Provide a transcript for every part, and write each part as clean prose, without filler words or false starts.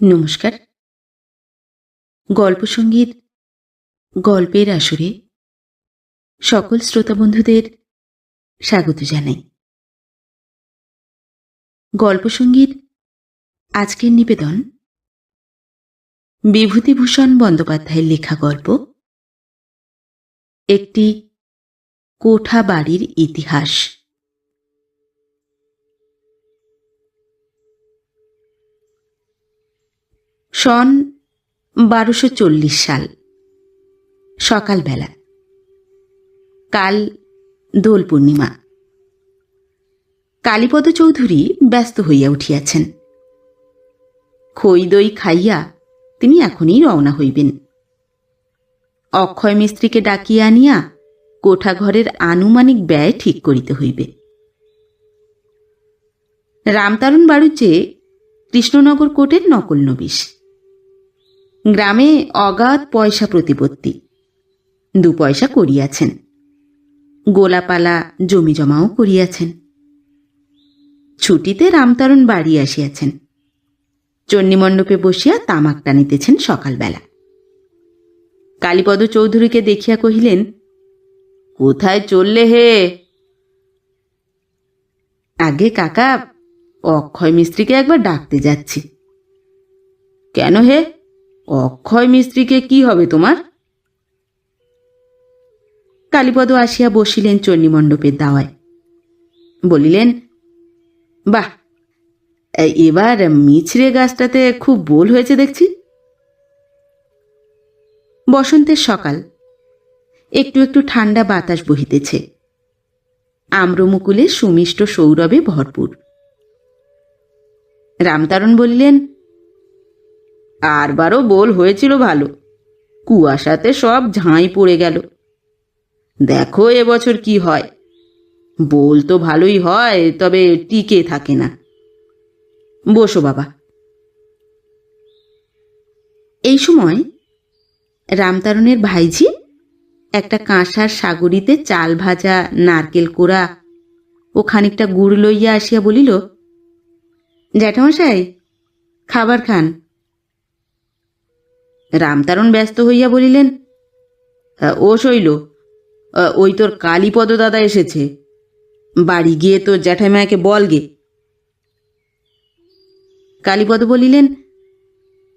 নমস্কার। গল্প সঙ্গীত গল্পের আসরে সকল শ্রোতা বন্ধুদের স্বাগত জানাই। গল্প সঙ্গীত আজকের নিবেদন বিভূতিভূষণ বন্দ্যোপাধ্যায়ের লেখা গল্প একটি কোঠা বাড়ির ইতিহাস। সন 1240 সাল, সকালবেলা। কাল দোল পূর্ণিমা। কালীপদ চৌধুরী ব্যস্ত হইয়া উঠিয়াছেন। খই দই খাইয়া তিনি এখনই রওনা হইবেন। অক্ষয় মিস্ত্রিকে ডাকিয়া আনিয়া কোঠাঘরের আনুমানিক ব্যয় ঠিক করিতে হইবে। রামতারণ বাড়ুজ্যে কৃষ্ণনগর কোর্টের নকল নবিশ। গ্রামে অগাধ পয়সা প্রতিপত্তি, 2 পয়সা করিয়াছেন। গোলাপালা জমি জমাও করিয়াছেন। ছুটিতে রামতারণ বাড়ি আসিয়াছেন। চণ্ডীমণ্ডপে বসিয়া তামাক টানিতেছেন সকালবেলা। কালীপদ চৌধুরীকে দেখিয়া কহিলেন, কোথায় চললে হে? আগে কাকা, অক্ষয় মিস্ত্রিকে একবার ডাকতে যাচ্ছি। কেন হে? অক্ষয় মিস্ত্রিকে কি হবে তোমার? কালীপদ আসিয়া বসিলেন চণ্ডীমণ্ডপের দাওয়ায়। বলিলেন, বাহ, এবার মিছরে গাছটাতে খুব বোল হয়েছে দেখছি। বসন্তের সকাল, একটু একটু ঠান্ডা বাতাস বহিতেছে। আম্রমুকুলে সুমিষ্ট সৌরভে ভরপুর। রামতারণ বলিলেন, আরবারও বোল হয়েছিল ভালো, কুয়াশাতে সব ঝাঁই পড়ে গেল। দেখো এবছর কি হয়। বোল তো ভালোই হয়, তবে টিকে থাকে না। বসো বাবা। এই সময় রামতারণের ভাইঝি একটা কাঁসার সাগরিতে চাল ভাজা, নারকেল কোড়া ও খানিকটা গুড় লইয়া আসিয়া বলিল, জ্যাঠামশাই, খাবার খান। রামতারণ ব্যস্ত হইয়া বলিলেন, ও শৈল, ওই তোর কালীপদ দাদা এসেছে, বাড়ি গিয়ে তো জ্যাঠাইমাকে বলগে। কালীপদ বলিলেন,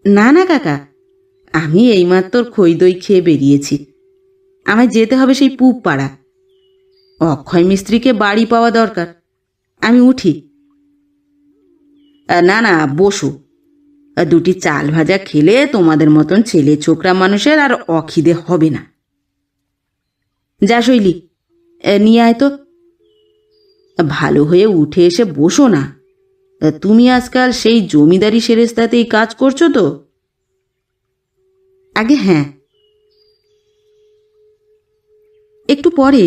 না না কাকা, আমি এইমাত্র খই দই খেয়ে বেরিয়েছি। আমায় যেতে হবে সেই পুব পাড়া। অক্ষয় মিস্ত্রিকে বাড়ি পাওয়া দরকার। আমি উঠি। না না, বসো। 2টি চাল ভাজা খেলে তোমাদের মতন ছেলে ছোকরা মানুষের আর অখিদে হবে না। যা শৈলী, নিয়ে আয় তো। ভালো হয়ে উঠে এসে বসো না। তুমি আজকাল সেই জমিদারি সেরেস্তাতেই কাজ করছো তো? আগে হ্যাঁ। একটু পরে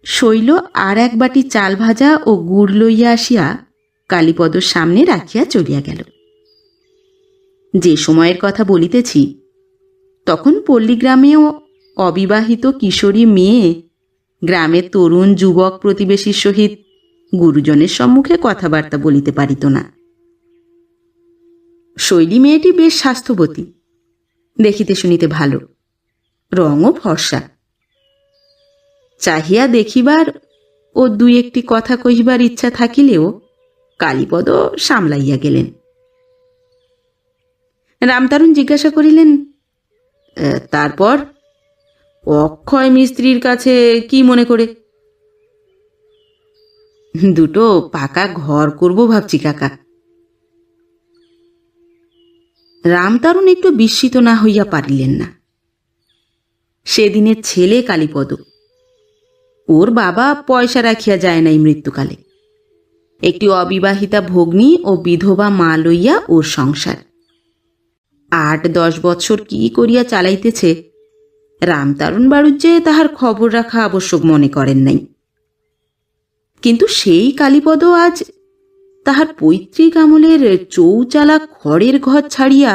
শৈল আর 1 বাটি চাল ভাজা ও গুড় লইয়া আসিয়া কালীপদর সামনে রাখিয়া চলিয়া গেল। যে সময়ের কথা বলিতেছি, তখন পল্লীগ্রামেও অবিবাহিত কিশোরী মেয়ে গ্রামের তরুণ যুবক প্রতিবেশীর সহিত গুরুজনের সম্মুখে কথাবার্তা বলিতে পারিত না। শৈলী মেয়েটি বেশ স্বাস্থ্যবতী, দেখিতে শুনিতে ভালো, রঙও ফর্সা। চাহিয়া দেখিবার ও 2-1টি কথা কহিবার ইচ্ছা থাকিলেও কালীপদ সামলাইয়া গেলেন। রামতারণ জিজ্ঞাসা করিলেন, তারপর অক্ষয় মিস্ত্রির কাছে কি মনে করে? 2টো পাকা ঘর করব ভাবছি কাকা। রামতারণ একটু বিস্মিত না হইয়া পারিলেন না। সেদিনের ছেলে কালীপদ, ওর বাবা পয়সা রাখিয়া যায় নাই মৃত্যুকালে। একটি অবিবাহিতা ভগ্নী ও বিধবা মা লইয়া ওর সংসার। 8-10 বছর কি করিয়া চালাইতেছে, রামতারণ বাড়ুজ্যে তাহার খবর রাখা আবশ্যক মনে করেন নাই। কিন্তু সেই কালীপদ আজ তাহার পৈতৃক আমলের চৌচালা খড়ের ঘর ছাড়িয়া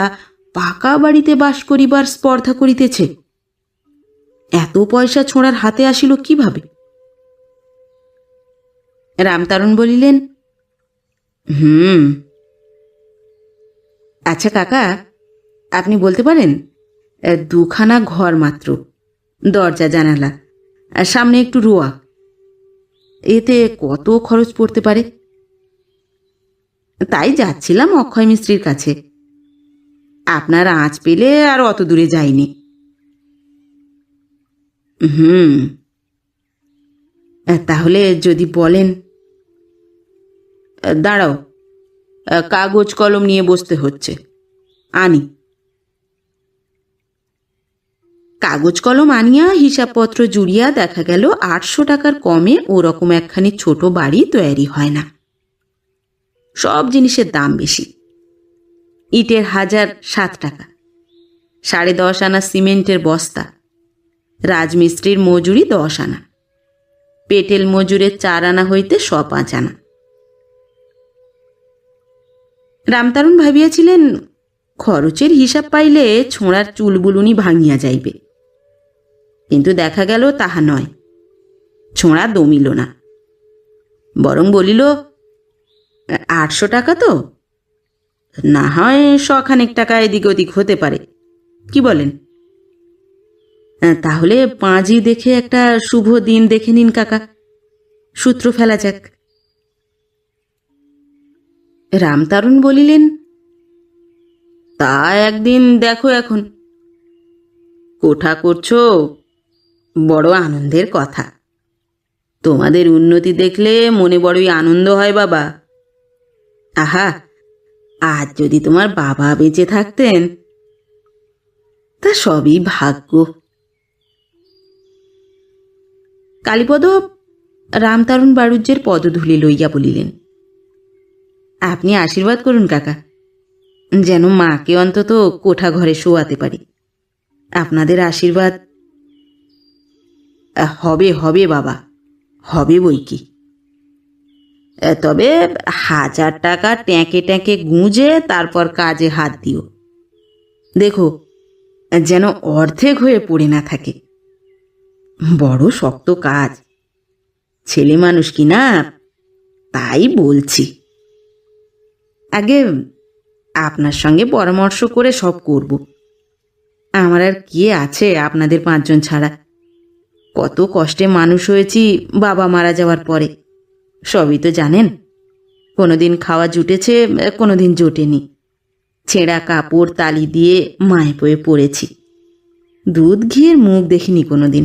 পাকা বাড়িতে বাস করিবার স্পর্ধা করিতেছে। এত পয়সা ছোঁড়ার হাতে আসিল কিভাবে? রামতারণ বলিলেন, আচ্ছা কাকা, আপনি বলতে পারেন, দুখানা ঘর মাত্র, দরজা জানালা, আর সামনে একটু রোয়া, এতে কত খরচ পড়তে পারে? তাই যাচ্ছিলাম অক্ষয় মিস্ত্রির কাছে, আপনার আঁচ পেলে আর অত দূরে যাইনি। হুম, তাহলে যদি বলেন। দাঁড়াও, কাগজ কলম নিয়ে বসতে হচ্ছে, আনি। কাগজ কলম আনিয়া হিসাবপত্র জুড়িয়া দেখা গেল 800 টাকার কমে ওরকম একখানি ছোট বাড়ি তৈরি হয় না। সব জিনিসের দাম বেশি। ইটের হাজার 7 টাকা, 10.5 আনা সিমেন্টের বস্তা, রাজমিস্ত্রির মজুরি 10 আনা, পেটেল মজুরের 4 আনা হইতে 5 আনা। রামতারণ ভাবিয়াছিলেন খরচের হিসাব পাইলে ছোঁড়ার চুলবুলুনি ভাঙিয়া যাইবে, কিন্তু দেখা গেল তাহা নয়। ছোঁড়া দমিল না, বরং বলিল, 800 টাকা তো, না হয় 100 টাকা এদিক ওদিক হতে পারে, কি বলেন? তাহলে পাঁজি দেখে একটা শুভ দিন দেখে নিন কাকা, সূত্র ফেলা যাক। রামতারণ বলিলেন, তা একদিন দেখো, এখন কোঠা করছো, বড় আনন্দের কথা। তোমাদের উন্নতি দেখলে মনে বড়ই আনন্দ হয় বাবা। আহা, আজ যদি তোমার বাবা বেঁচে থাকতেন। তা সবই ভাগ্য। কালীপদ রামতারণ বাড়ুজ্যের পদধূলি লইয়া বলিলেন, আপনি আশীর্বাদ করুন কাকা, যেন মাকে অন্তত কোঠা ঘরে শোয়াতে পারি। আপনাদের আশীর্বাদ। হবে হবে বাবা, হবে বই কি। তবে 1000 টাকা ট্যাঁকে ট্যাঁকে গুঁজে তারপর কাজে হাত দিও। দেখো যেন অর্ধেক হয়ে পড়ে না থাকে। বড় শক্ত কাজ, ছেলে মানুষ কি না, তাই বলছি। আগে আপনার সঙ্গে পরামর্শ করে সব করব। আমার আর কে আছে আপনাদের 5 জন ছাড়া? কত কষ্টে মানুষ হয়েছি বাবা মারা যাওয়ার পরে, সবই তো জানেন। কোনোদিন খাওয়া জুটেছে, কোনোদিন জোটেনি। ছেঁড়া কাপড় তালি দিয়ে মায়ে পয়ে পড়েছি, দুধ ঘিয়ের মুখ দেখিনি কোনোদিন।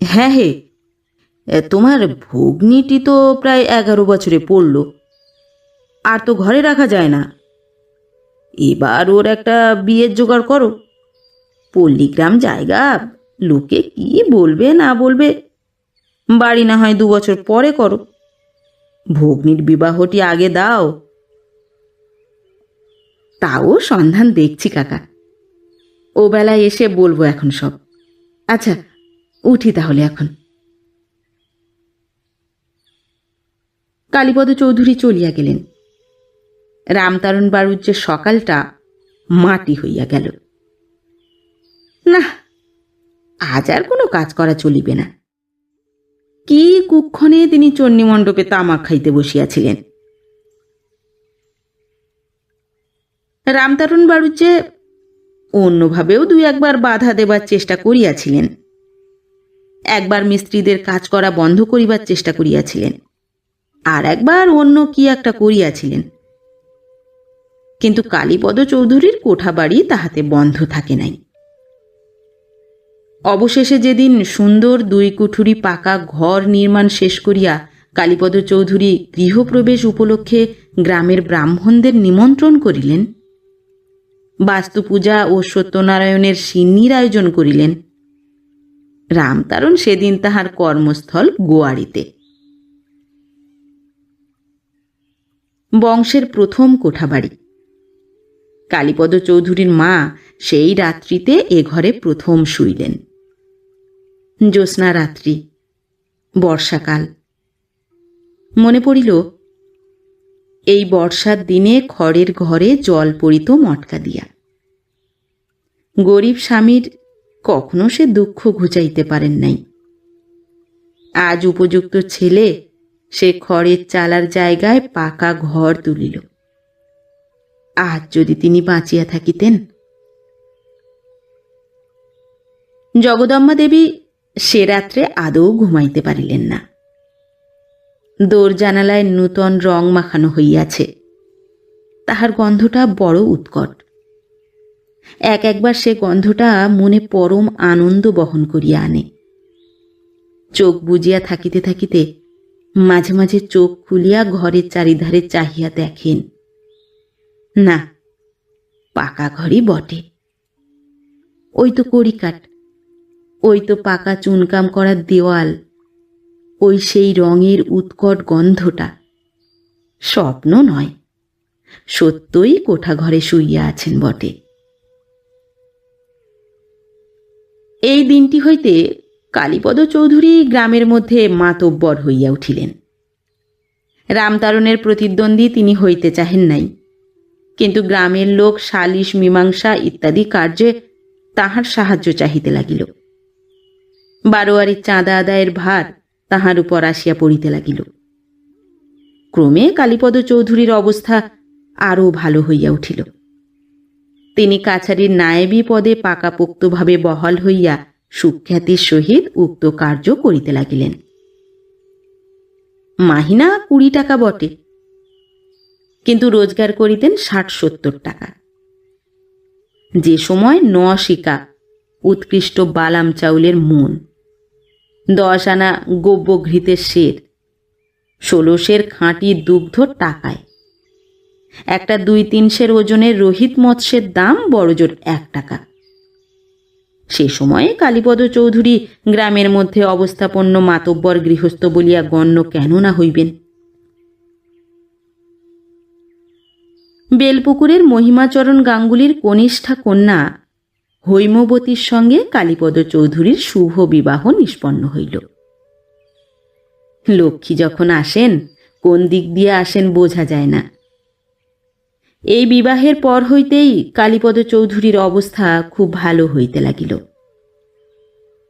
হ্যাঁ হে, তোমার ভগ্নিটি তো প্রায় 11 বছরে পড়ল, আর তো ঘরে রাখা যায় না। এবার ওর একটা বিয়ের জোগাড় করো। পল্লীগ্রাম জায়গা, লোকে কি বলবে না বলবে। বাড়ি না হয় 2 বছর পরে করো, ভগ্নির বিবাহটি আগে দাও। তাও সন্ধান দেখছি কাকা, ও বেলায় এসে বলবো এখন সব। আচ্ছা, উঠি তাহলে এখন। কালীপদ চৌধুরী চলিয়া গেলেন। রামতারণ বাড়ুজ্যের সকালটা মাটি হইয়া গেল। না, আজ আর কোনো কাজ করা চলিবে না। কি কুক্ষণে তিনি চণ্ডী মণ্ডপে তামাক খাইতে বসিয়াছিলেন। রামতারণ বাড়ুজ্যে অন্যভাবেও 2-1 বাধা দেবার চেষ্টা করিয়াছিলেন। একবার মিস্ত্রিদের কাজ করা বন্ধ করিবার চেষ্টা করিয়াছিলেন, আর একবার অন্য কি একটা করিয়াছিলেন, কিন্তু কালীপদ চৌধুরীর কোঠা বাড়ি তাহাতে বন্ধ থাকে নাই। অবশেষে যেদিন সুন্দর 2 কুঠুরি পাকা ঘর নির্মাণ শেষ করিয়া কালীপদ চৌধুরী গৃহপ্রবেশ উপলক্ষে গ্রামের ব্রাহ্মণদের নিমন্ত্রণ করিলেন, বাস্তুপূজা ও সত্যনারায়ণের সিন্নির আয়োজন করিলেন, রামতারণ সেদিন তাহার কর্মস্থল গোয়াড়িতে। বংশের প্রথম কোঠাবাড়ি। কালীপদ চৌধুরীর মা সেই রাত্রিতে এ ঘরে প্রথম শুইলেন। জ্যোৎস্না রাত্রি, বর্ষাকাল। মনে পড়িল, এই বর্ষার দিনে খড়ের ঘরে জল পড়িত মটকা দিয়া। গরিব স্বামীর কখনো সে দুঃখ ঘুচাইতে পারেন নাই। আজ উপযুক্ত ছেলে সে খড়ের চালার জায়গায় পাকা ঘর তুলিল। আজ যদি তিনি বাঁচিয়া থাকিতেন। জগদম্বা দেবী সে রাত্রে আদৌ ঘুমাইতে পারিলেন না। দোর জানালায় নূতন রং মাখানো হইয়াছে, তাহার গন্ধটা বড় উৎকট। একবার সে গন্ধটা মনে পরম আনন্দ বহন করিয়া আনে। চোখ বুজিয়া থাকিতে থাকিতে মাঝে মাঝে চোখ খুলিয়া ঘরের চারিধারে চাহিয়া দেখেন, না, পাকা ঘরই বটে। ওই তো কড়িকাঠ, ওই তো পাকা চুনকাম করা দেওয়াল, ওই সেই রঙের উৎকট গন্ধটা। স্বপ্ন নয়, সত্যই কোঠা ঘরে শুইয়া আছেন বটে। এই দিনটি হইতে কালীপদ চৌধুরী গ্রামের মধ্যে মাতব্বর হইয়া উঠিলেন। রামতারণের প্রতিদ্বন্দ্বী তিনি হইতে চাহেন নাই, কিন্তু গ্রামের লোক সালিশ মীমাংসা ইত্যাদি কার্যে তাহার সাহায্য চাহিতে লাগিল। বারোয়ারির চাঁদা আদায়ের ভার তাহার উপর আসিয়া পড়িতে লাগিল। ক্রমে কালীপদ চৌধুরীর অবস্থা আরও ভালো হইয়া উঠিল। তিনি কাছারির নায়েবী পদে পাকাপোক্তভাবে বহাল হইয়া সুখ্যাতির সহিত উক্ত কার্য করিতে লাগিলেন। মাহিনা 20 টাকা বটে, কিন্তু রোজগার করিতেন 60-70 টাকা। যে সময় 9 শিকা উৎকৃষ্ট বালাম চাউলের মন, 10 আনা গব্যঘৃতের সের, 16 সের খাঁটি দুগ্ধ টাকায়, একটা 2-3 সের ওজনের রোহিত মৎস্যের দাম বড়জোর 1 টাকা। সে সময়ে কালীপদ চৌধুরী গ্রামের মধ্যে অবস্থাপন্ন মাতব্বর গৃহস্থ বলিয়া গণ্য কেন না হইবেন? বেলপুকুরের মহিমাচরণ গাঙ্গুলির কনিষ্ঠা কন্যা হৈমবতীর সঙ্গে কালীপদ চৌধুরীর শুভ বিবাহ নিষ্পন্ন হইল। লক্ষ্মী যখন আসেন, কোন দিক দিয়ে আসেন বোঝা যায় না। এই বিবাহের পর হইতেই কালীপদ চৌধুরীর অবস্থা খুব ভালো হইতে লাগিল।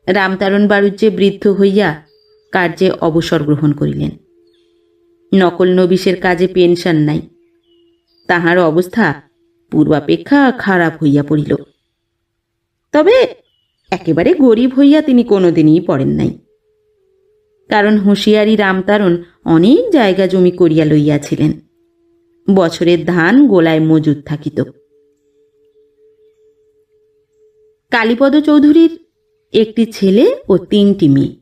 রামতারণ বাড়ুজ্যে বৃদ্ধ হইয়া কার্যে অবসর গ্রহণ করিলেন। নকল নবিশের কাজে পেনশন নাই। তাহার অবস্থা পূর্বাপেক্ষা খারাপ হইয়া পড়িল। তবে একেবারে গরিব হইয়া তিনি কোনোদিনই পড়েন নাই, কারণ হুঁশিয়ারি রামতারণ অনেক জায়গা জমি করিয়া লইয়াছিলেন। বছরের ধান গোলায় মজুদ থাকিত। কালীপদ চৌধুরীর একটি ছেলে ও 3টি মেয়ে।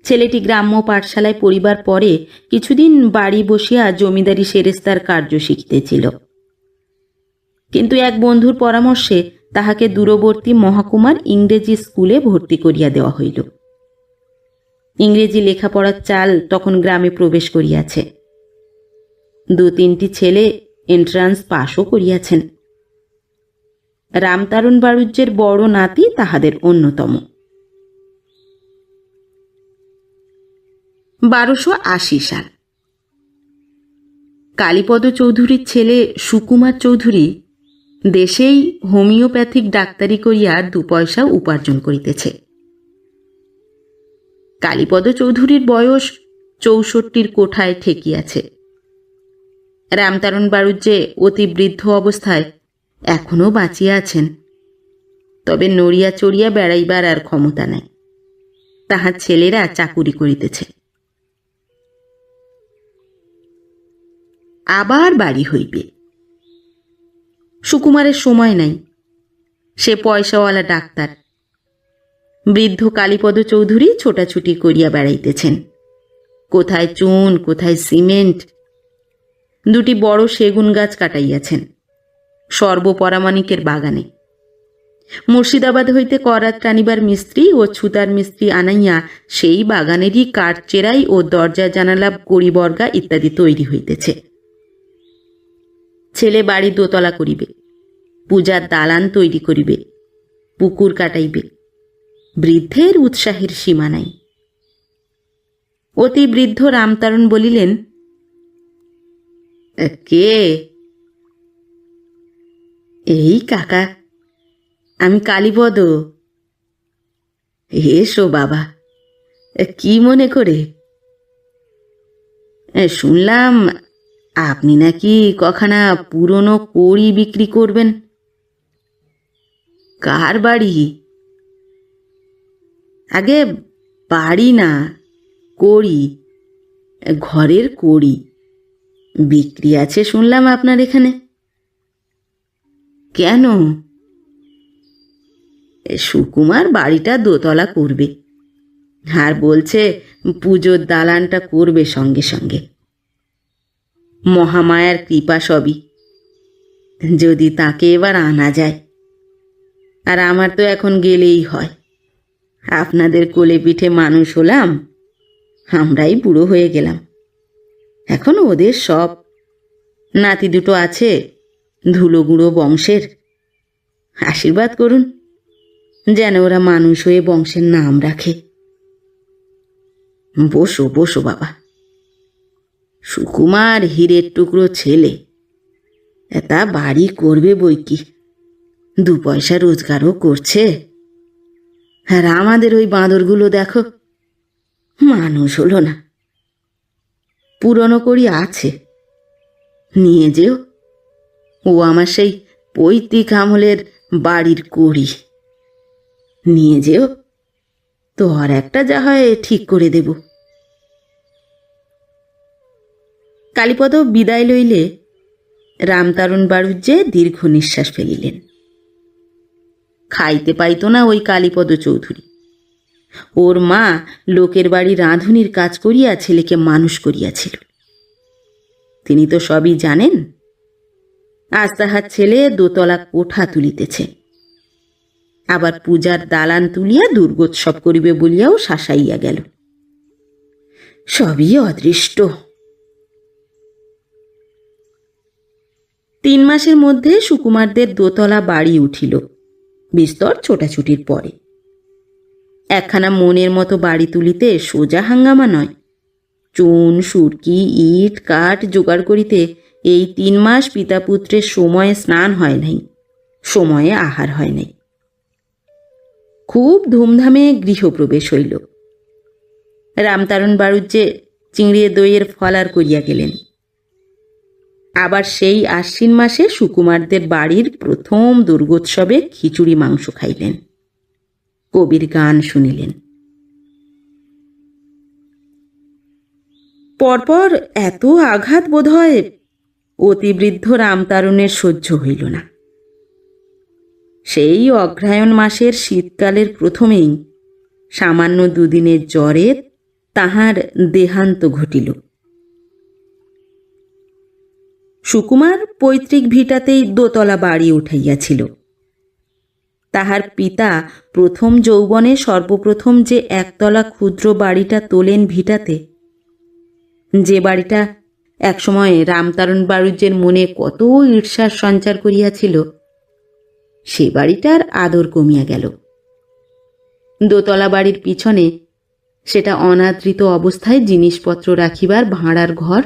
ছেলেটি গ্রাম্য পাঠশালায় পড়িবার পরে কিছুদিন বাড়ি বসিয়া জমিদারি সেরেস্তার কার্য শিখিতেছিল, কিন্তু এক বন্ধুর পরামর্শে তাহাকে দূরবর্তী মহকুমার ইংরেজি স্কুলে ভর্তি করিয়া দেওয়া হইল। ইংরেজি লেখাপড়ার চাল তখন গ্রামে প্রবেশ করিয়াছে। 2-3টি ছেলে এন্ট্রান্স পাশও করিয়াছেন। রামতারণ বাড়ুজ্যের বড় নাতি তাহাদের অন্যতম। 1280 সাল। কালীপদ চৌধুরীর ছেলে সুকুমার চৌধুরী দেশেই হোমিওপ্যাথিক ডাক্তারি করিয়া 2 পয়সা উপার্জন করিতেছে। কালীপদ চৌধুরীর বয়স 64 কোঠায় ঠেকিয়াছে। রামতারণ বাড়ুজ্যে অতি বৃদ্ধ অবস্থায় এখনো বাঁচিয়া আছেন, তবে নড়িয়া চড়িয়া বেড়াইবার আর ক্ষমতা নাই। তাহার ছেলেরা চাকুরি করিতেছে। আবার বাড়ি হইবে। সুকুমারের সময় নাই, সে পয়সাওয়ালা ডাক্তার। বৃদ্ধ কালীপদ চৌধুরী ছোটাছুটি করিয়া বেড়াইতেছেন। কোথায় চুন, কোথায় সিমেন্ট। 2টি বড় সেগুন গাছ কাটাইয়াছেন সর্বপরামাণিকের বাগানে। মুর্শিদাবাদ হইতে করাত টানিবার মিস্ত্রি ও ছুতার মিস্ত্রি আনাইয়া সেই বাগানেরই কাঠ চেরাই ও দরজা জানালা কড়িবর্গা ইত্যাদি তৈরি হইতেছে। ছেলে বাড়ি দোতলা করিবে, পূজার দালান তৈরি করিবে, পুকুর কাটাইবে। বৃদ্ধের উৎসাহের সীমা নাই। অতি বৃদ্ধ রামতারণ বলিলেন, কে? এই কাকা, আমি কালীপদ। এসো বাবা, কি মনে করে? শুনলাম আপনি নাকি কখানা পুরনো কড়ি বিক্রি করবেন? কার বাড়ি? আগে বাড়ি না, কড়ি, ঘরের কড়ি বিক্রি আছে শুনলাম আপনার এখানে। কেন? সুকুমার বাড়িটা দোতলা করবে, আর বলছে পুজোর দালানটা করবে সঙ্গে সঙ্গে। মহামায়ার কৃপা সবই, যদি তাকে এবার আনা যায়। আর আমার তো এখন গেলেই হয়। আপনাদের কোলে পিঠে মানুষ হলাম, আমরাই বুড়ো হয়ে গেলাম। এখন ওদের সব। নাতি দুটো আছে, ধুলো গুঁড়ো বংশের। আশীর্বাদ করুন যেন ওরা মানুষ হয়ে বংশের নাম রাখে। বসো বসো বাবা। সুকুমার হীরের টুকরো ছেলে, তা বাড়ি করবে বই কি, 2 পয়সা রোজগারও করছে। আর আমাদের ওই বাঁদরগুলো দেখো, মানুষ হলো না। পুরনো কড়ি আছে, নিয়ে যেও। ও আমার সেই পৈতৃক আমলের বাড়ির কড়ি, নিয়ে যেও। তো আর একটা যা হয় ঠিক করে দেব। কালীপদ বিদায় লইলে রামতারণ বাড়ুজ্যে দীর্ঘ নিঃশ্বাস ফেলিলেন। খাইতে পাইত না ওই কালীপদ চৌধুরী। ওর মা লোকের বাড়ি রাঁধুনির কাজ করিয়া ছেলেকে মানুষ করিয়াছিল। তিনি তো সবই জানেন। আজ তাহার ছেলে দোতলা কোঠা তুলিতেছে, আবার পূজার দালান তুলিয়া দুর্গোৎসব করিবে বলিয়াও শাসাইয়া গেল। সবই অদৃষ্ট। 3 মাসের মধ্যে সুকুমারদের দোতলা বাড়ি উঠিল, বিস্তর ছোটাছুটির পরে। একখানা মনের মতো বাড়ি তুলিতে সোজা হাঙ্গামা নয়। চুন সুরকি ইট কাঠ জোগাড় করিতে এই 3 মাস পিতা পুত্রের সময়ে স্নান হয় নাই, সময়ে আহার হয় নাই। খুব ধুমধামে গৃহপ্রবেশ হইল। রামতারণ বাড়ুজ্যে চিংড়িয়ে দইয়ের ফলার করিয়া গেলেন। আবার সেই আশ্বিন মাসে সুকুমারদের বাড়ির প্রথম দুর্গোৎসবে খিচুড়ি মাংস খাইলেন, কবির গান শুনিলেন। পরপর এত আঘাত বোধ হয় অতিবৃদ্ধ রামতারণের সহ্য হইল না। সেই অগ্রহায়ণ মাসের শীতকালের প্রথমেই সামান্য 2 দিনের জ্বরে তাহার দেহান্ত ঘটিল। সুকুমার পৈতৃক ভিটাতেই দোতলা বাড়ি উঠাইয়াছিল। তাহার পিতা প্রথম যৌবনে সর্বপ্রথম যে একতলা ক্ষুদ্র বাড়িটা তোলেন ভিটাতে, যে বাড়িটা একসময় রামতারণ বাড়ুজ্যের মনে কত ঈর্ষার সঞ্চার করিয়াছিল, সে বাড়িটার আদর কমিয়া গেল। দোতলা বাড়ির পিছনে সেটা অনাদৃত অবস্থায় জিনিসপত্র রাখিবার ভাঁড়ার ঘর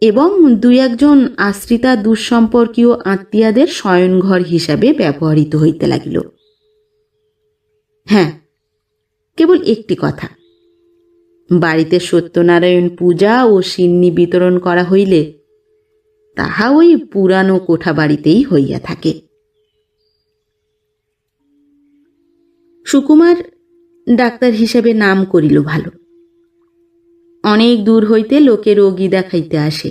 এবং 2-1 আশ্রিতা দুঃসম্পর্কীয় আত্মীয়াদের শয়নঘর হিসাবে ব্যবহৃত হইতে লাগিল। হ্যাঁ, কেবল একটি কথা, বাড়িতে সত্যনারায়ণ পূজা ও সিন্নি বিতরণ করা হইলে তাহা ওই পুরানো কোঠা বাড়িতেই হইয়া থাকে। সুকুমার ডাক্তার হিসেবে নাম করিল ভালো। অনেক দূর হইতে লোকে রোগী দেখাইতে আসে।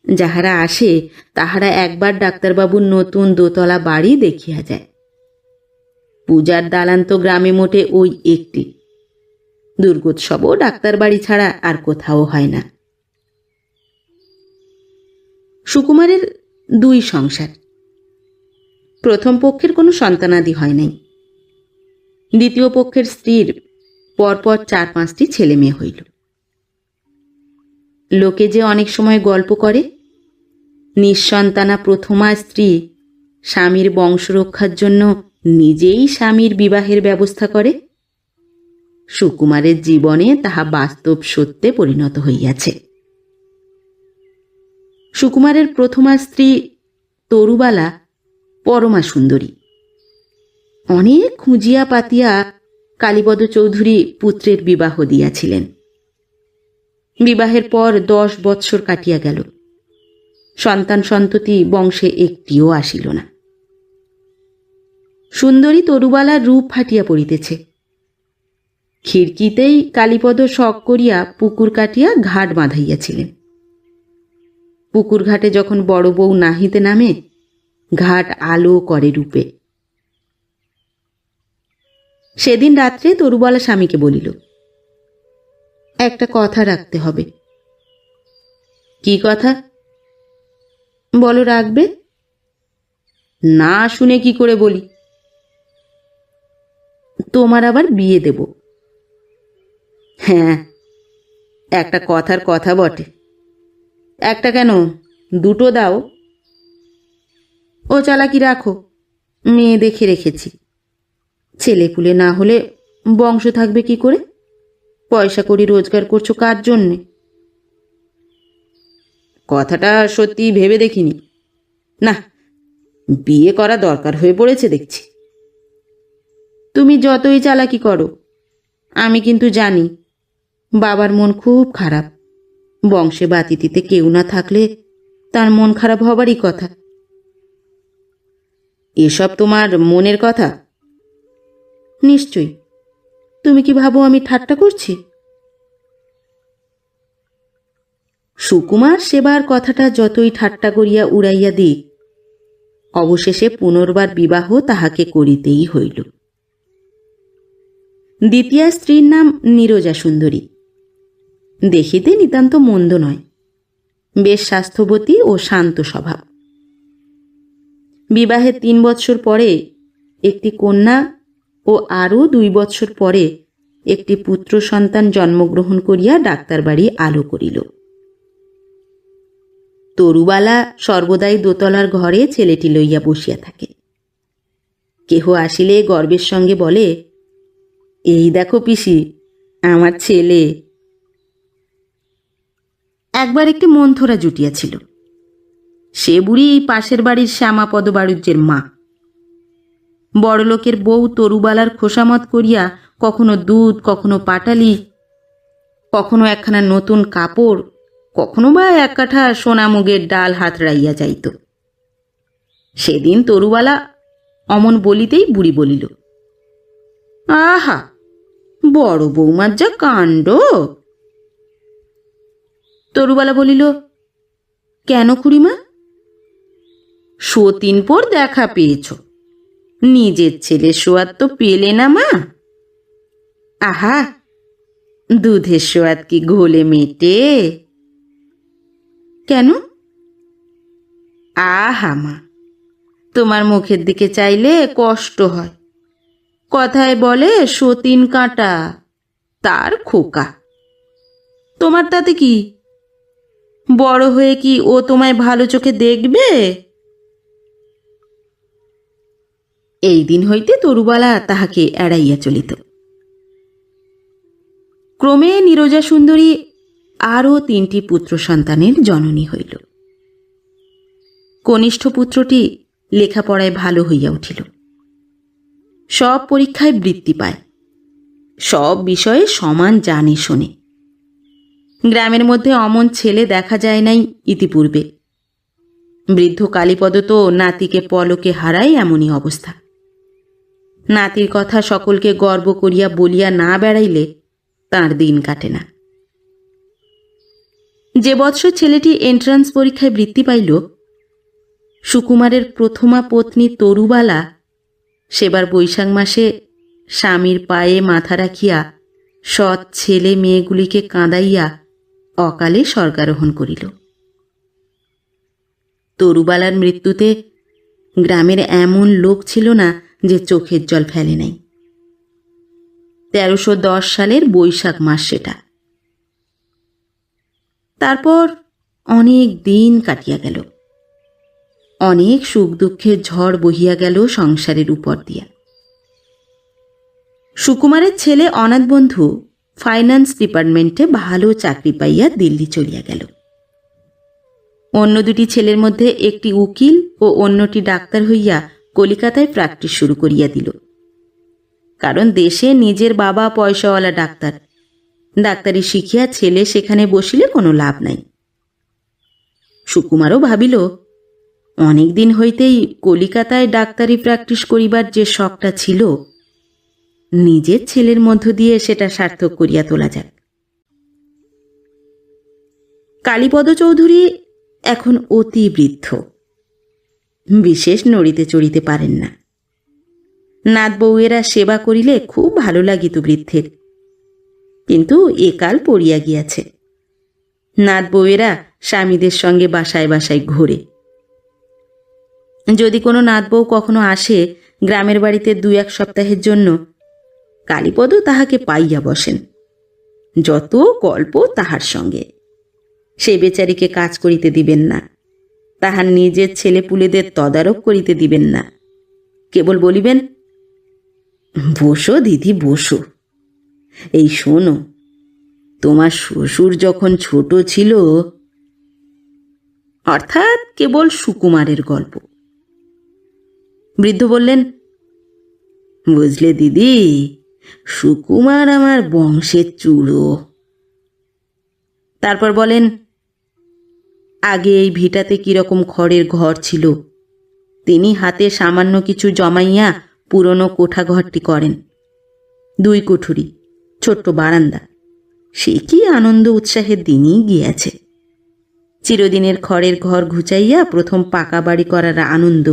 যাহারা আসে তাহারা একবার ডাক্তারবাবুর নতুন দোতলা বাড়ি দেখিয়া যায়। পূজার দালান তো গ্রামে মোটে ওই একটি। দুর্গোৎসবও ডাক্তার বাড়ি ছাড়া আর কোথাও হয় না। সুকুমারের 2 সংসার। প্রথম পক্ষের কোনো সন্তানাদি হয় নাই। দ্বিতীয় পক্ষের স্ত্রীর পরপর 4-5টি ছেলে মেয়ে হইল। লোকে যে অনেক সময় গল্প করে, নিঃসন্তানা প্রথমা স্ত্রী স্বামীর বংশরক্ষার জন্য নিজেই স্বামীর বিবাহের ব্যবস্থা করে, সুকুমারের জীবনে তাহা বাস্তব সত্যে পরিণত হইয়াছে। সুকুমারের প্রথমা স্ত্রী তরুবালা পরমা সুন্দরী। অনেক খুঁজিয়া পাতিয়া কালীপদ চৌধুরী পুত্রের বিবাহ দিয়াছিলেন। বিবাহের পর 10 বৎসর কাটিয়া গেল। সন্তান সন্ততি বংশে একটিও আসিল না। সুন্দরী তরুবালার রূপ ফাটিয়া পড়িতেছে। খিড়কিতেই কালীপদ শখ করিয়া পুকুর কাটিয়া ঘাট বাঁধাইয়াছিলেন। পুকুর ঘাটে যখন বড় বউ নাহিতে নামে, ঘাট আলো করে রূপে। সেদিন রাত্রে তরুবালা স্বামীকে বলিল, একটা কথা রাখতে হবে। কি কথা? বলো, রাখবে? না শুনে কি করে বলি? তোমার আবার বিয়ে দেব। হ্যাঁ, একটা কথার কথা বটে। একটা কেন, দুটো দাও। ও চালাকি রাখো, মেয়ে দেখে রেখেছি। ছেলেপুলে না হলে বংশ থাকবে কি করে? পয়সা কড়ি রোজগার করছো কার জন্যে? কথাটা সত্যি ভেবে দেখিনি। না, বিয়ে করা দরকার হয়ে পড়েছে দেখছি। তুমি যতই চালাকি করো, আমি কিন্তু জানি বাবার মন খুব খারাপ। বংশে বাতিতিতে কেউ না থাকলে তার মন খারাপ হবারই কথা। এসব তোমার মনের কথা? নিশ্চয়ই। তুমি কি ভাবো আমি ঠাট্টা করছি? সুকুমার সেবার কথাটা যতই ঠাট্টা করিয়া উড়াইয়া দিক, অবশেষে পুনর্বার বিবাহ তাহাকে করিতেই হইল। দ্বিতীয় স্ত্রীর নাম নীরজা সুন্দরী। দেখিতে নিতান্ত মন্দ নয়, বেশ স্বাস্থ্যবতী ও শান্ত স্বভাব। বিবাহের 3 বৎসর পরে একটি কন্যা ও আরও 2 বৎসর পরে একটি পুত্র সন্তান জন্মগ্রহণ করিয়া ডাক্তার বাড়ি আলো করিল। তরুবালা সর্বদাই দোতলার ঘরে ছেলেটি লইয়া বসিয়া থাকে। কেহ আসিলে গর্বের সঙ্গে বলে, এই দেখো পিসি, আমার ছেলে। একবার একটি মন্থরা জুটিয়াছিল। সে বুড়ি এই পাশের বাড়ির শ্যামাপদ বাড়ুজ্যের মা। বড়লোকের বউ তরুবালার খোসামত করিয়া কখনো দুধ, কখনো পাটালি, কখনো একখানা নতুন কাপড়, কখনো বা এক কাঠা সোনামুগের ডাল হাতড়াইয়া যাইত। সেদিন তরুবালা অমন বলিতেই বুড়ি বলিল, আহা, বড় বৌমার যা কাণ্ড। তরুবালা বলিল, কেন খুড়িমা? সতীন পর দেখা পেয়েছ, নিজের ছেলে সোয়াদ তো পেলে না মা? আহা, দুধের সোয়াদ কি ঘোলে মেটে? কেন? আহা মা, তোমার মুখের দিকে চাইলে কষ্ট হয়। কথায় বলে সতীন কাঁটা, তার খোকা। তোমার তাতে কি? বড় হয়ে কি ও তোমায় ভালো চোখে দেখবে? এই দিন হইতে তরুবালা তাহাকে এড়াইয়া চলিত। ক্রমে নীরজা সুন্দরী আরও 3টি পুত্র সন্তানের জননী হইল। কনিষ্ঠ পুত্রটি লেখাপড়ায় ভালো হইয়া উঠিল। সব পরীক্ষায় বৃত্তি পায়, সব বিষয়ে সমান জানে শোনে। গ্রামের মধ্যে অমন ছেলে দেখা যায় নাই ইতিপূর্বে। বৃদ্ধ কালীপদ তো নাতিকে পলকে হারায় এমনই অবস্থা। নাতির কথা সকলকে গর্ব করিয়া বলিয়া না বেড়াইলে তাঁর দিন কাটে না। যে বৎসর ছেলেটি এন্ট্রান্স পরীক্ষায় বৃত্তি পাইল, সুকুমারের প্রথমা পত্নী তরুবালা সেবার বৈশাখ মাসে স্বামীর পায়ে মাথা রাখিয়া সৎ ছেলে মেয়েগুলিকে কাঁদাইয়া অকালে স্বর্গারোহণ করিল। তরুবালার মৃত্যুতে গ্রামের এমন লোক ছিল না যে চোখের জল ফেলে নাই। 1310 সালের বৈশাখ মাস সেটা। তারপর অনেক দিন কাটিয়া গেল, অনেক সুখ দুঃখের ঝড় বহিয়া গেল সংসারের উপর দিয়া। সুকুমারের ছেলে অনাথ বন্ধু ফাইন্যান্স ডিপার্টমেন্টে ভালো চাকরি পাইয়া দিল্লি চলিয়া গেল। অন্য 2টি ছেলের মধ্যে একটি উকিল ও অন্যটি ডাক্তার হইয়া কলিকাতায় প্র্যাকটিস শুরু করিয়া দিল। কারণ দেশে নিজের বাবা পয়সাওয়ালা ডাক্তার, ডাক্তারি শিখিয়া ছেলে সেখানে বসিলে কোনো লাভ নাই। সুকুমারও ভাবিল অনেক দিন হইতেই কলিকাতায় ডাক্তারি প্র্যাকটিস করিবার যে শখটা ছিল, নিজের ছেলের মধ্য দিয়ে সেটা সার্থক করিয়া তোলা যাক। কালীপদ চৌধুরী এখন অতি বৃদ্ধ, বিশেষ নড়িতে চড়িতে পারেন না। নাত বউয়েরা সেবা করিলে খুব ভালো লাগিত বৃদ্ধের, কিন্তু একাল পড়িয়া গিয়াছে। নাত বউয়েরা স্বামীদের সঙ্গে বাসায় বাসায় ঘোরে। যদি কোনো নাত বউ কখনো আসে গ্রামের বাড়িতে 2-1 সপ্তাহের জন্য, কালীপদ তাহাকে পাইয়া বসেন। যত গল্প তাহার সঙ্গে। সে বেচারিকে কাজ করিতে দিবেন না, তাহার নিজের ছেলেপুলেদের তদারক করিতে দিবেন না। কেবল বলিবেন, বসো দিদি বসো, এই শোনো, তোমার শ্বশুর যখন ছোট ছিল। অর্থাৎ কেবল সুকুমারের গল্প। বৃদ্ধ বললেন, বুঝলে দিদি, সুকুমার আমার বংশের চূড়ো। তারপর বলেন, আগে এই ভিটাতে কিরকম খড়ের ঘর ছিল, তিনি হাতে সামান্য কিছু জমাইয়া পুরনো কোঠা ঘরটি করেন। 2 কুঠুরি, ছোট্ট বারান্দা, সে কি আনন্দ উৎসাহের দিনই গিয়াছে। চিরদিনের খড়ের ঘর ঘুচাইয়া প্রথম পাকা বাড়ি করার আনন্দ,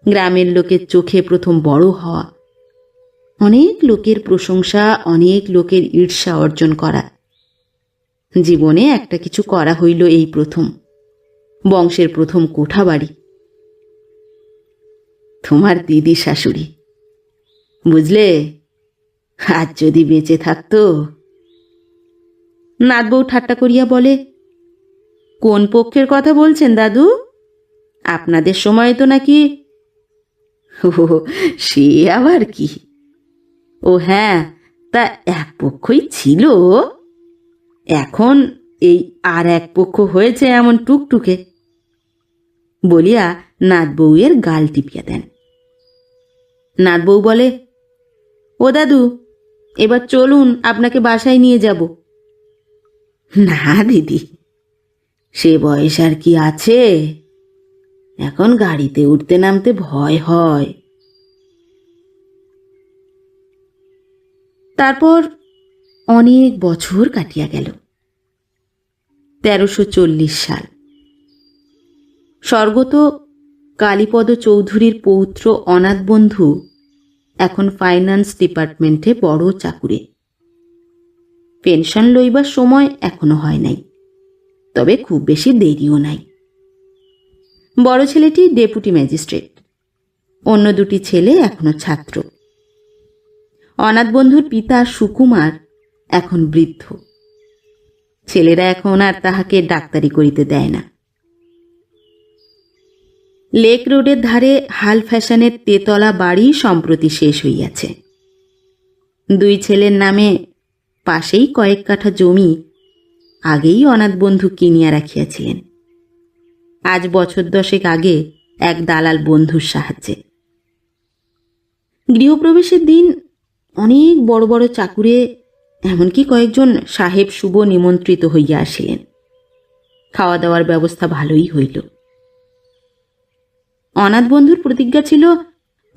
গ্রামের লোকের চোখে প্রথম বড় হওয়া, অনেক লোকের প্রশংসা, অনেক লোকের ঈর্ষা অর্জন করা। জীবনে একটা কিছু করা হইল এই প্রথম, বংশের প্রথম কোঠা বাড়ি। তোমার দিদি শাশুড়ি, বুঝলে, আজ যদি বেঁচে থাকতো। নাত বউ ঠাট্টা করিয়া বলে, কোন পক্ষের কথা বলছেন দাদু? আপনাদের সময় তো নাকি। ও, সে আবার কি? ও হ্যাঁ, তা এক পক্ষই ছিল, এখন এই আর এক পক্ষ হয়েছে এমন টুকটুকে, বলিয়া নাত বউয়ের গাল টিপিয়া দেন। নাত বউ বলে, ও দাদু, এবার চলুন, আপনাকে বাসায় নিয়ে যাব। না দিদি, সে বয়স আর কি আছে, এখন গাড়িতে উঠতে নামতে ভয় হয়। তারপর অনেক বছর কাটিয়া গেল। 1340 সাল। স্বর্গত কালীপদ চৌধুরীর পৌত্র অনাথ বন্ধু এখন ফাইন্যান্স ডিপার্টমেন্টে বড় চাকুরে। পেনশন লইবার সময় এখনো হয় নাই, তবে খুব বেশি দেরিও নাই। বড় ছেলেটি ডেপুটি ম্যাজিস্ট্রেট, অন্য 2টি ছেলে এখনো ছাত্র। অনাথ বন্ধুর পিতা সুকুমার এখন বৃদ্ধ। ছেলেরা এখন আর তাহাকে ডাক্তারি করিতে দেয় না। লেক রোডের ধারে হাল ফ্যাশনের তেতলা বাড়ি সম্প্রতি শেষ হইয়াছে। 2 ছেলের নামে পাশেই কয়েক কাঠা জমি আগেই অনাথ বন্ধু কিনিয়া রাখিয়াছিলেন, আজ বছর 10 আগে এক দালাল বন্ধুর সাহায্যে। গৃহপ্রবেশের দিন অনেক বড় বড় চাকুরে, এমনকি কয়েকজন সাহেব শুভ নিমন্ত্রিত হইয়া আসিলেন। খাওয়া দাওয়ার ব্যবস্থা ভালোই হইল। অনাথ বন্ধুর প্রতিজ্ঞা ছিল,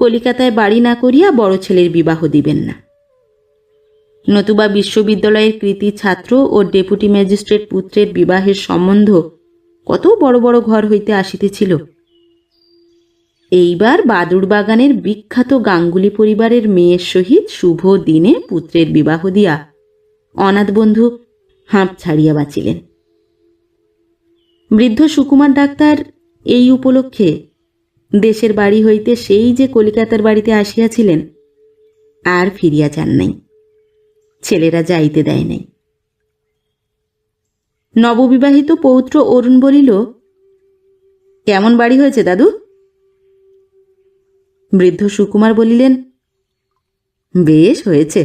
কলিকাতায় বাড়ি না করিয়া বড় ছেলের বিবাহ দিবেন না, নতুবা বিশ্ববিদ্যালয়ের কৃতি ছাত্র ও ডেপুটি ম্যাজিস্ট্রেট পুত্রের বিবাহের সম্বন্ধ কত বড় বড় ঘর হইতে আসিতেছিল। এইবার বাদুড় বাগানের বিখ্যাত গাঙ্গুলি পরিবারের মেয়ের সহিত শুভ দিনে পুত্রের বিবাহ দিয়া অনাথ বন্ধু হাঁপ ছাড়িয়া বাঁচিলেন। বৃদ্ধ সুকুমার ডাক্তার এই উপলক্ষে দেশের বাড়ি হইতে সেই যে কলিকাতার বাড়িতে আসিয়াছিলেন, আর ফিরিয়া যান নাই। ছেলেরা যাইতে দেয় নাই। নববিবাহিত পৌত্র অরুণ বলিল, কেমন বাড়ি হয়েছে দাদু? বৃদ্ধ সুকুমার বলিলেন, বেশ হয়েছে,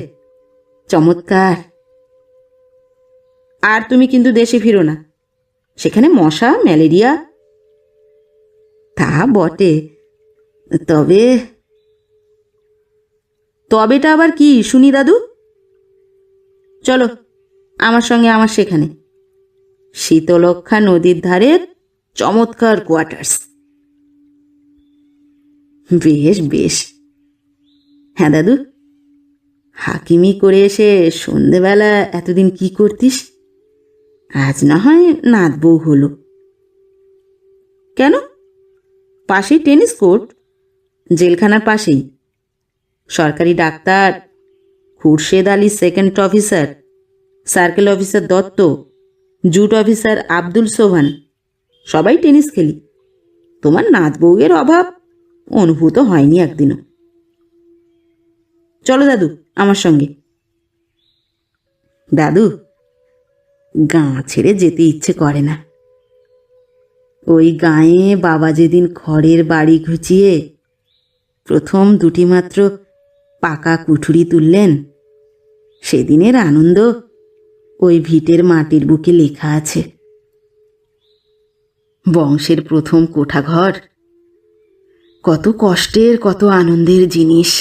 চমৎকার। আর তুমি কিন্তু দেশে ফিরো না, সেখানে মশা, ম্যালেরিয়া। তা বটে, তবেটা আবার কি শুনি দাদু? চলো আমার সঙ্গে আমার সেখানে, শীতলক্ষা নদীর ধারে চমৎকার কোয়ার্টার্স। বেশ বেশ। হ্যাঁ দাদু, হাকিমি করে এসে সন্ধেবেলা এতদিন কি করতিস? আজ না হয় নাত বউ হলো। কেন? পাশেই টেনিস কোর্ট, জেলখানার পাশেই। সরকারি doctor Khurshed Ali second officer, circle officer Dutta, jute officer Abdul Sobhan, সবাই টেনিস খেলি। তোমার নাত বউয়ের অভাব অনুভূত হয়নি একদিনও। চলো দাদু আমার সঙ্গে। দাদু, গাঁ ছেড়ে যেতে ইচ্ছে করে না। ওই গাঁয়ে বাবা যেদিন খড়ের বাড়ি ঘুচিয়ে প্রথম দুটি মাত্র পাকা কুঠুরি তুললেন, সেদিনের আনন্দ ওই ভিটের মাটির বুকে লেখা আছে। বংশের প্রথম কোঠাঘর কত কষ্টের, কত আনন্দের জিনিস।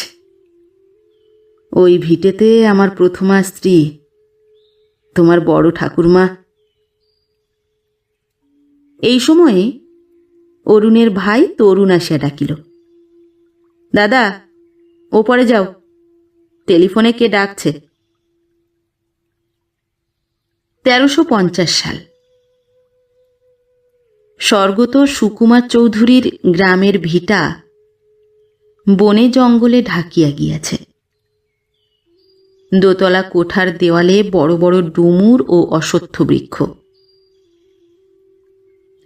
ওই ভিটেতে আমার প্রথমা স্ত্রী, তোমার বড় ঠাকুরমা। এই সময়ে অরুণের ভাই তরুণ আসিয়া ডাকিল, দাদা ওপরে যাও, টেলিফোনে কে ডাকছে। 1350 সাল। স্বর্গত সুকুমার চৌধুরীর গ্রামের ভিটা বনে জঙ্গলে ঢাকিয়া গিয়াছে। দোতলা কোঠার দেওয়ালে বড় বড় ডুমুর ও অশ্বত্থ বৃক্ষ।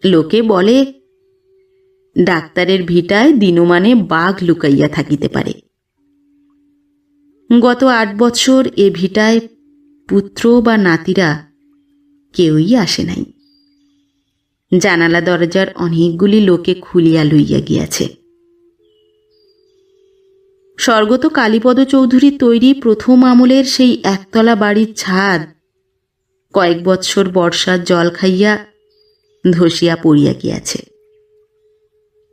লোকে বলে ডাক্তারের ভিটায় দিনমানে বাঘ লুকাইয়া থাকিতে পারে। গত 8 বৎসর এ ভিটায় পুত্র বা নাতিরা কেউই আসে নাই। জানালা দরজার অনেকগুলি লোকে খুলিয়া লইয়া গিয়াছে। স্বর্গত কালীপদ চৌধুরী তৈরি প্রথম আমলের সেই একতলা বাড়ির ছাদ কয়েক বৎসর বর্ষার জল খাইয়া ধসিয়া পড়িয়া গিয়াছে।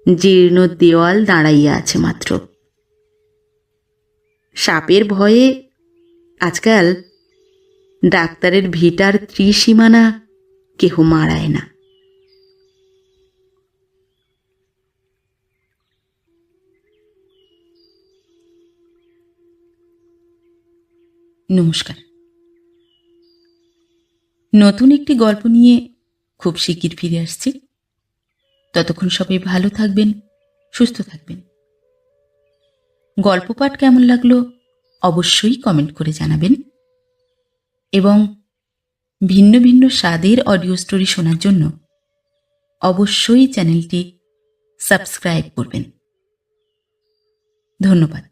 জীর্ণ দেওয়াল দাঁড়াইয়া আছে মাত্র। সাপের ভয়ে আজকাল ডাক্তারের ভিটার ত্রিসীমানা কেহ মারায় না। নমস্কার। নতুন একটি গল্প নিয়ে খুব শিগগির ফিরে আসছি। ততক্ষণ সবাই ভালো থাকবেন, সুস্থ থাকবেন। গল্প পাঠ কেমন লাগলো অবশ্যই কমেন্ট করে জানাবেন এবং ভিন্ন ভিন্ন স্বাদের অডিও স্টোরি শোনার জন্য অবশ্যই চ্যানেলটি সাবস্ক্রাইব করবেন। ধন্যবাদ।